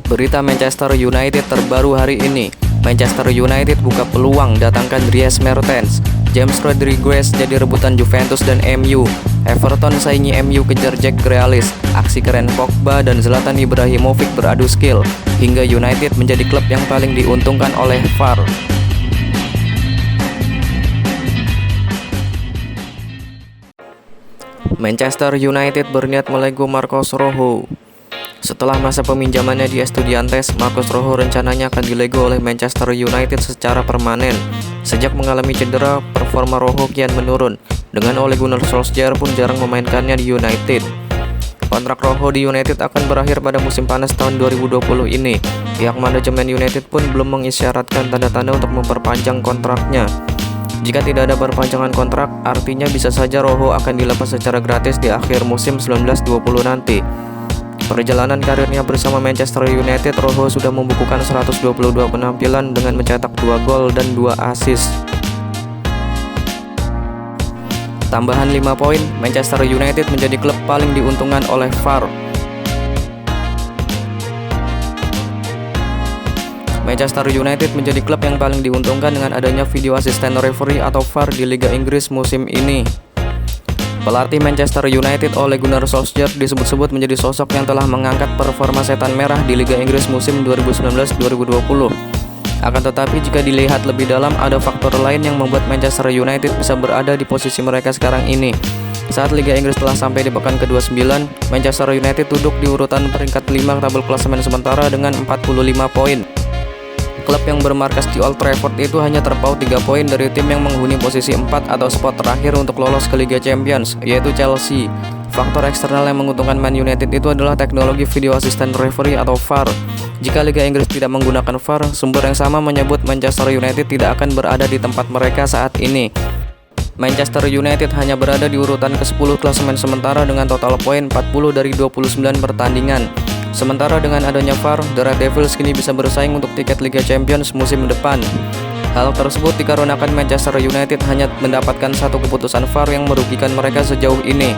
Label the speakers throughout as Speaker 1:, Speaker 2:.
Speaker 1: Berita Manchester United terbaru hari ini. Manchester United buka peluang datangkan Dries Mertens. James Rodriguez jadi rebutan Juventus dan MU. Everton saingi MU kejar Jack Grealish. Aksi keren Pogba dan Zlatan Ibrahimovic beradu skill. Hingga United menjadi klub yang paling diuntungkan oleh VAR. Manchester United berniat melego Marcos Rojo. Setelah masa peminjamannya di Estudiantes, Marcos Rojo rencananya akan dilego oleh Manchester United secara permanen. Sejak mengalami cedera, performa Rojo kian menurun. Dengan Ole Gunnar Solskjaer pun jarang memainkannya di United. Kontrak Rojo di United akan berakhir pada musim panas tahun 2020 ini. Pihak manajemen United pun belum mengisyaratkan tanda-tanda untuk memperpanjang kontraknya. Jika tidak ada perpanjangan kontrak, artinya bisa saja Rojo akan dilepas secara gratis di akhir musim 1920 nanti. Perjalanan karirnya bersama Manchester United, Rojo sudah membukukan 122 penampilan dengan mencetak 2 gol dan 2 assist. Tambahan 5 poin, Manchester United menjadi klub paling diuntungkan oleh VAR. Manchester United menjadi klub yang paling diuntungkan dengan adanya video assistant referee atau VAR di Liga Inggris musim ini. Pelatih Manchester United Ole Gunnar Solskjaer disebut-sebut menjadi sosok yang telah mengangkat performa setan merah di Liga Inggris musim 2019-2020. Akan tetapi jika dilihat lebih dalam, ada faktor lain yang membuat Manchester United bisa berada di posisi mereka sekarang ini. Saat Liga Inggris telah sampai di pekan ke-29, Manchester United duduk di urutan peringkat 5 tabel klasemen sementara dengan 45 poin. Klub yang bermarkas di Old Trafford itu hanya terpaut 3 poin dari tim yang menghuni posisi 4 atau spot terakhir untuk lolos ke Liga Champions, yaitu Chelsea. Faktor eksternal yang menguntungkan Man United itu adalah teknologi video assistant referee atau VAR. Jika Liga Inggris tidak menggunakan VAR, sumber yang sama menyebut Manchester United tidak akan berada di tempat mereka saat ini. Manchester United hanya berada di urutan ke-10 klasemen sementara dengan total poin 40 dari 29 pertandingan. Sementara dengan adanya VAR, The Red Devils kini bisa bersaing untuk tiket Liga Champions musim depan. Hal tersebut dikarenakan Manchester United hanya mendapatkan satu keputusan VAR yang merugikan mereka sejauh ini.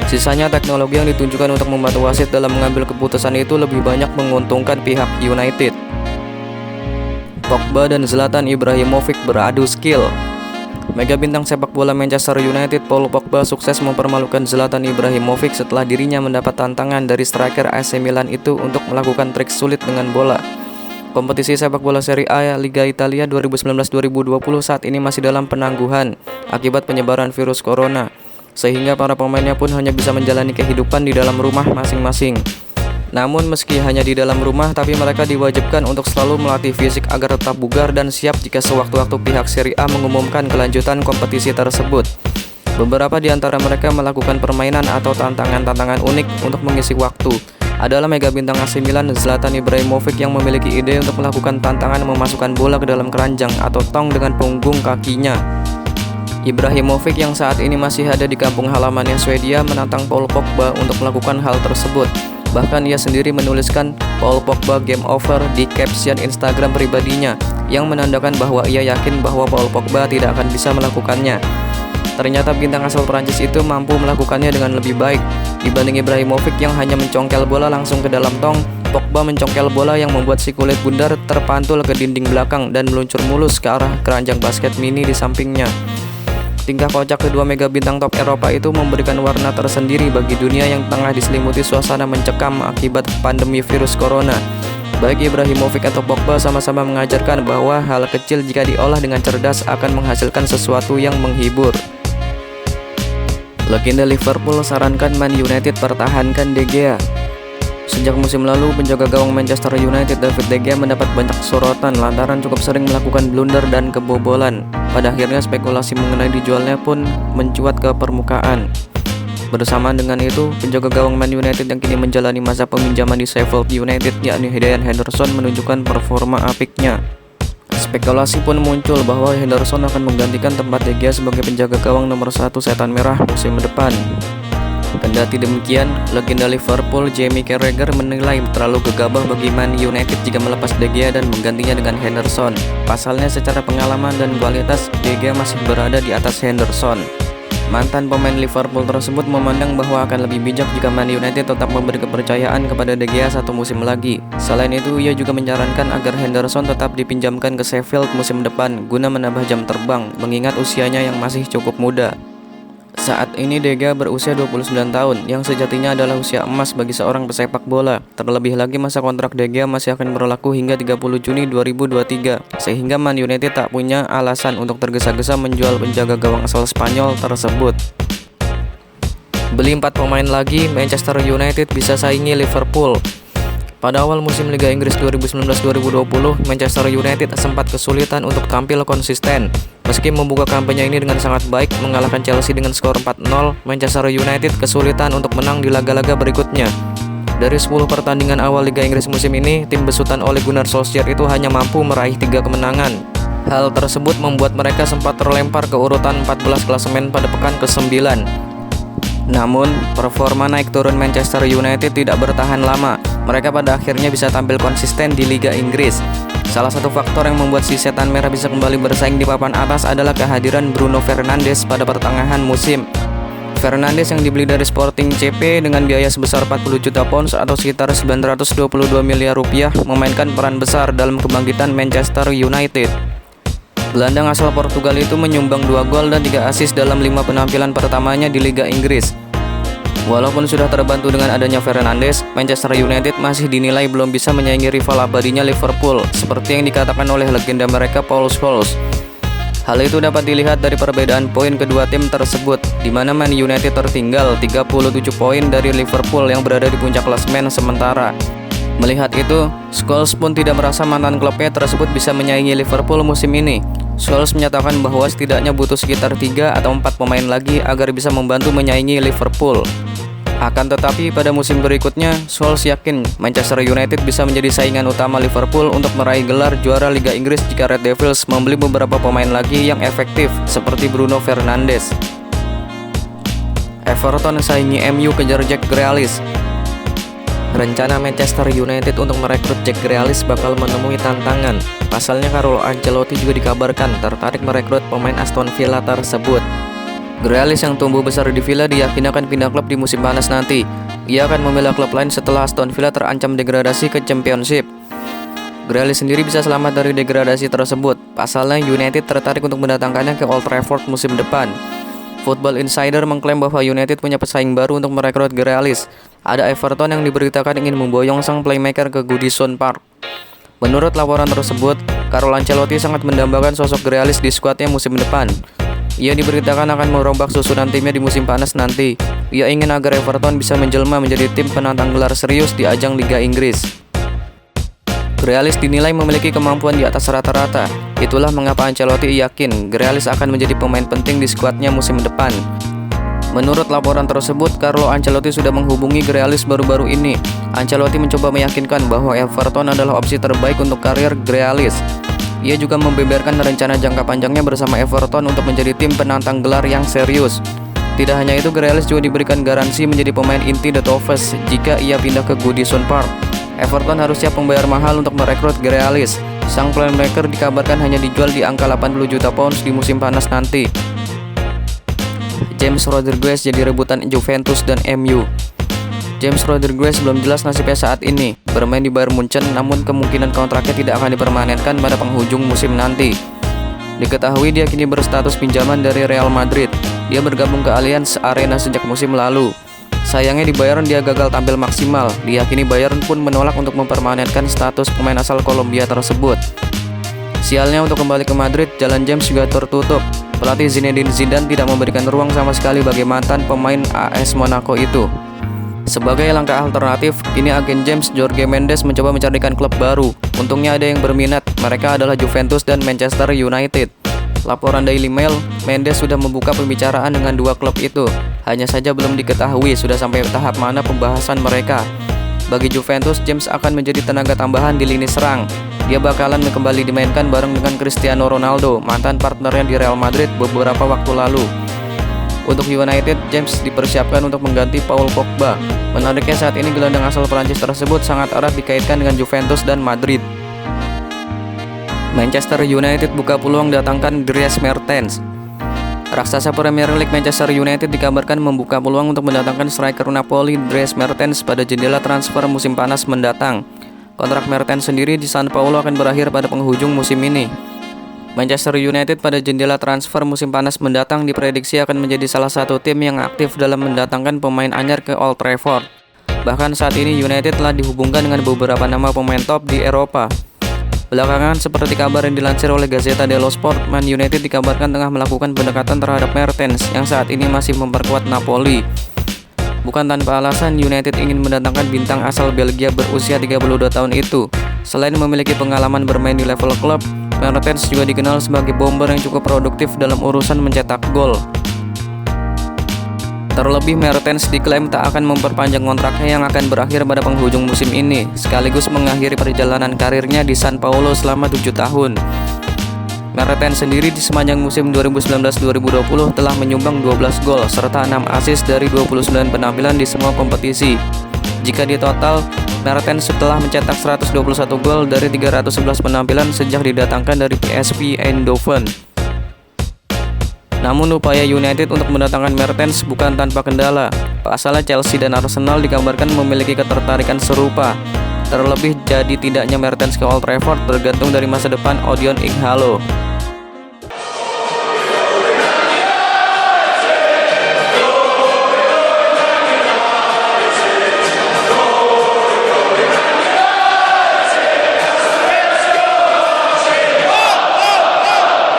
Speaker 1: Sisanya teknologi yang ditunjukkan untuk membantu wasit dalam mengambil keputusan itu lebih banyak menguntungkan pihak United. Pogba dan Zlatan Ibrahimovic beradu skill. Mega bintang sepak bola Manchester United Paul Pogba sukses mempermalukan Zlatan Ibrahimovic setelah dirinya mendapat tantangan dari striker AC Milan itu untuk melakukan trik sulit dengan bola. Kompetisi sepak bola Serie A Liga Italia 2019-2020 saat ini masih dalam penangguhan akibat penyebaran virus corona, sehingga para pemainnya pun hanya bisa menjalani kehidupan di dalam rumah masing-masing. Namun meski hanya di dalam rumah, tapi mereka diwajibkan untuk selalu melatih fisik agar tetap bugar dan siap jika sewaktu-waktu pihak Serie A mengumumkan kelanjutan kompetisi tersebut. Beberapa di antara mereka melakukan permainan atau tantangan-tantangan unik untuk mengisi waktu. Adalah mega bintang AC Milan Zlatan Ibrahimovic yang memiliki ide untuk melakukan tantangan memasukkan bola ke dalam keranjang atau tong dengan punggung kakinya. Ibrahimovic yang saat ini masih ada di kampung halamannya Swedia menantang Paul Pogba untuk melakukan hal tersebut. Bahkan ia sendiri menuliskan Paul Pogba game over di caption Instagram pribadinya yang menandakan bahwa ia yakin bahwa Paul Pogba tidak akan bisa melakukannya. Ternyata bintang asal Prancis itu mampu melakukannya dengan lebih baik. Dibanding Ibrahimovic yang hanya mencongkel bola langsung ke dalam tong, Pogba mencongkel bola yang membuat si kulit bundar terpantul ke dinding belakang dan meluncur mulus ke arah keranjang basket mini di sampingnya. Tingkah kocak kedua mega bintang top Eropa itu memberikan warna tersendiri bagi dunia yang tengah diselimuti suasana mencekam akibat pandemi virus corona. Baik Ibrahimovic atau Pogba sama-sama mengajarkan bahwa hal kecil jika diolah dengan cerdas akan menghasilkan sesuatu yang menghibur. Legenda Liverpool sarankan Man United pertahankan De Gea. Sejak musim lalu, penjaga gawang Manchester United David De Gea mendapat banyak sorotan lantaran cukup sering melakukan blunder dan kebobolan. Pada akhirnya spekulasi mengenai dijualnya pun mencuat ke permukaan. Bersamaan dengan itu, penjaga gawang Man United yang kini menjalani masa peminjaman di Sheffield United yakni Dean Henderson menunjukkan performa apiknya. Spekulasi pun muncul bahwa Henderson akan menggantikan tempat De Gea sebagai penjaga gawang nomor 1 setan merah musim depan. Kendati demikian, legenda Liverpool Jamie Carragher menilai terlalu gegabah bagi Man United jika melepas De Gea dan menggantinya dengan Henderson. Pasalnya secara pengalaman dan kualitas, De Gea masih berada di atas Henderson. Mantan pemain Liverpool tersebut memandang bahwa akan lebih bijak jika Man United tetap memberi kepercayaan kepada De Gea 1 musim lagi. Selain itu, ia juga menyarankan agar Henderson tetap dipinjamkan ke Sheffield musim depan guna menambah jam terbang, mengingat usianya yang masih cukup muda. Saat ini De Gea berusia 29 tahun, yang sejatinya adalah usia emas bagi seorang pesepak bola. Terlebih lagi masa kontrak De Gea masih akan berlaku hingga 30 Juni 2023, sehingga Man United tak punya alasan untuk tergesa-gesa menjual penjaga gawang asal Spanyol tersebut. Beli 4 pemain lagi, Manchester United bisa saingi Liverpool. Pada awal musim Liga Inggris 2019-2020, Manchester United sempat kesulitan untuk tampil konsisten. Meski membuka kampanye ini dengan sangat baik, mengalahkan Chelsea dengan skor 4-0, Manchester United kesulitan untuk menang di laga-laga berikutnya. Dari 10 pertandingan awal Liga Inggris musim ini, tim besutan Ole Gunnar Solskjaer itu hanya mampu meraih 3 kemenangan. Hal tersebut membuat mereka sempat terlempar ke urutan 14 klasemen pada pekan ke-9. Namun, performa naik turun Manchester United tidak bertahan lama. Mereka pada akhirnya bisa tampil konsisten di Liga Inggris. Salah satu faktor yang membuat si setan merah bisa kembali bersaing di papan atas adalah kehadiran Bruno Fernandes pada pertengahan musim. Fernandes yang dibeli dari Sporting CP dengan biaya sebesar 40 juta pounds atau sekitar 922 miliar rupiah memainkan peran besar dalam kebangkitan Manchester United. Gelandang asal Portugal itu menyumbang 2 gol dan 3 assist dalam 5 penampilan pertamanya di Liga Inggris. Walaupun sudah terbantu dengan adanya Fernandes, Manchester United masih dinilai belum bisa menyaingi rival abadinya Liverpool, seperti yang dikatakan oleh legenda mereka Paul Scholes. Hal itu dapat dilihat dari perbedaan poin kedua tim tersebut, di mana Man United tertinggal 37 poin dari Liverpool yang berada di puncak klasemen sementara. Melihat itu, Scholes pun tidak merasa mantan klubnya tersebut bisa menyaingi Liverpool musim ini. Scholes menyatakan bahwa setidaknya butuh sekitar 3 atau 4 pemain lagi agar bisa membantu menyaingi Liverpool. Akan tetapi pada musim berikutnya, Scholes yakin Manchester United bisa menjadi saingan utama Liverpool untuk meraih gelar juara Liga Inggris jika Red Devils membeli beberapa pemain lagi yang efektif seperti Bruno Fernandes. Everton saingi MU kejar Jack Grealish. Rencana Manchester United untuk merekrut Jack Grealish bakal menemui tantangan. Pasalnya Carlo Ancelotti juga dikabarkan tertarik merekrut pemain Aston Villa tersebut. Grealish yang tumbuh besar di Villa diyakini akan pindah klub di musim panas nanti. Ia akan membela klub lain setelah Aston Villa terancam degradasi ke Championship. Grealish sendiri bisa selamat dari degradasi tersebut. Pasalnya United tertarik untuk mendatangkannya ke Old Trafford musim depan. Football Insider mengklaim bahwa United punya pesaing baru untuk merekrut Grealish. Ada Everton yang diberitakan ingin memboyong sang playmaker ke Goodison Park. Menurut laporan tersebut, Carlo Ancelotti sangat mendambakan sosok Grealish di skuadnya musim depan. Ia diberitakan akan merombak susunan timnya di musim panas nanti. Ia ingin agar Everton bisa menjelma menjadi tim penantang gelar serius di ajang Liga Inggris. Grealish dinilai memiliki kemampuan di atas rata-rata. Itulah mengapa Ancelotti yakin Grealish akan menjadi pemain penting di skuadnya musim depan. Menurut laporan tersebut, Carlo Ancelotti sudah menghubungi Grealish baru-baru ini. Ancelotti mencoba meyakinkan bahwa Everton adalah opsi terbaik untuk karir Grealish. Ia juga membeberkan rencana jangka panjangnya bersama Everton untuk menjadi tim penantang gelar yang serius. Tidak hanya itu, Grealish juga diberikan garansi menjadi pemain inti The Toffees jika ia pindah ke Goodison Park. Everton harus siap membayar mahal untuk merekrut Grealish. Sang playmaker dikabarkan hanya dijual di angka 80 juta pounds di musim panas nanti. James Rodriguez jadi rebutan Juventus dan MU. James Rodriguez belum jelas nasibnya saat ini. Bermain di Bayern Munchen, namun kemungkinan kontraknya tidak akan dipermanenkan pada penghujung musim nanti. Diketahui dia kini berstatus pinjaman dari Real Madrid. Dia bergabung ke Allianz Arena sejak musim lalu. Sayangnya di Bayern dia gagal tampil maksimal. Diyakini Bayern pun menolak untuk mempermanenkan status pemain asal Kolombia tersebut. Sialnya untuk kembali ke Madrid, jalan James juga tertutup. Pelatih Zinedine Zidane tidak memberikan ruang sama sekali bagi mantan pemain AS Monaco itu. Sebagai langkah alternatif, kini agen James Jorge Mendes mencoba mencarikan klub baru. Untungnya ada yang berminat, mereka adalah Juventus dan Manchester United. Laporan Daily Mail, Mendes sudah membuka pembicaraan dengan 2 klub itu. Hanya saja belum diketahui sudah sampai tahap mana pembahasan mereka. Bagi Juventus, James akan menjadi tenaga tambahan di lini serang. Dia bakalan kembali dimainkan bareng dengan Cristiano Ronaldo, mantan partnernya di Real Madrid beberapa waktu lalu. Untuk United, James dipersiapkan untuk mengganti Paul Pogba. Menariknya saat ini gelandang asal Prancis tersebut sangat erat dikaitkan dengan Juventus dan Madrid. Manchester United buka peluang datangkan Dries Mertens. Raksasa Premier League Manchester United dikabarkan membuka peluang untuk mendatangkan striker Napoli Dries Mertens pada jendela transfer musim panas mendatang. Kontrak Mertens sendiri di San Paulo akan berakhir pada penghujung musim ini. Manchester United pada jendela transfer musim panas mendatang diprediksi akan menjadi salah satu tim yang aktif dalam mendatangkan pemain anyar ke Old Trafford. Bahkan saat ini United telah dihubungkan dengan beberapa nama pemain top di Eropa. Belakangan, seperti kabar yang dilansir oleh Gazzetta dello Sport, Man United dikabarkan tengah melakukan pendekatan terhadap Mertens yang saat ini masih memperkuat Napoli. Bukan tanpa alasan, United ingin mendatangkan bintang asal Belgia berusia 32 tahun itu. Selain memiliki pengalaman bermain di level klub, Mertens juga dikenal sebagai bomber yang cukup produktif dalam urusan mencetak gol. Terlebih, Mertens diklaim tak akan memperpanjang kontraknya yang akan berakhir pada penghujung musim ini, sekaligus mengakhiri perjalanan karirnya di San Paulo selama 7 tahun. Mertens sendiri di sepanjang musim 2019-2020 telah menyumbang 12 gol serta 6 assist dari 29 penampilan di semua kompetisi. Jika di total, Mertens setelah mencetak 121 gol dari 311 penampilan sejak didatangkan dari PSV Eindhoven. Namun upaya United untuk mendatangkan Mertens bukan tanpa kendala. Pasalnya Chelsea dan Arsenal dikabarkan memiliki ketertarikan serupa. Terlebih, jadi tidaknya Mertens ke Old Trafford tergantung dari masa depan Odion Ighalo.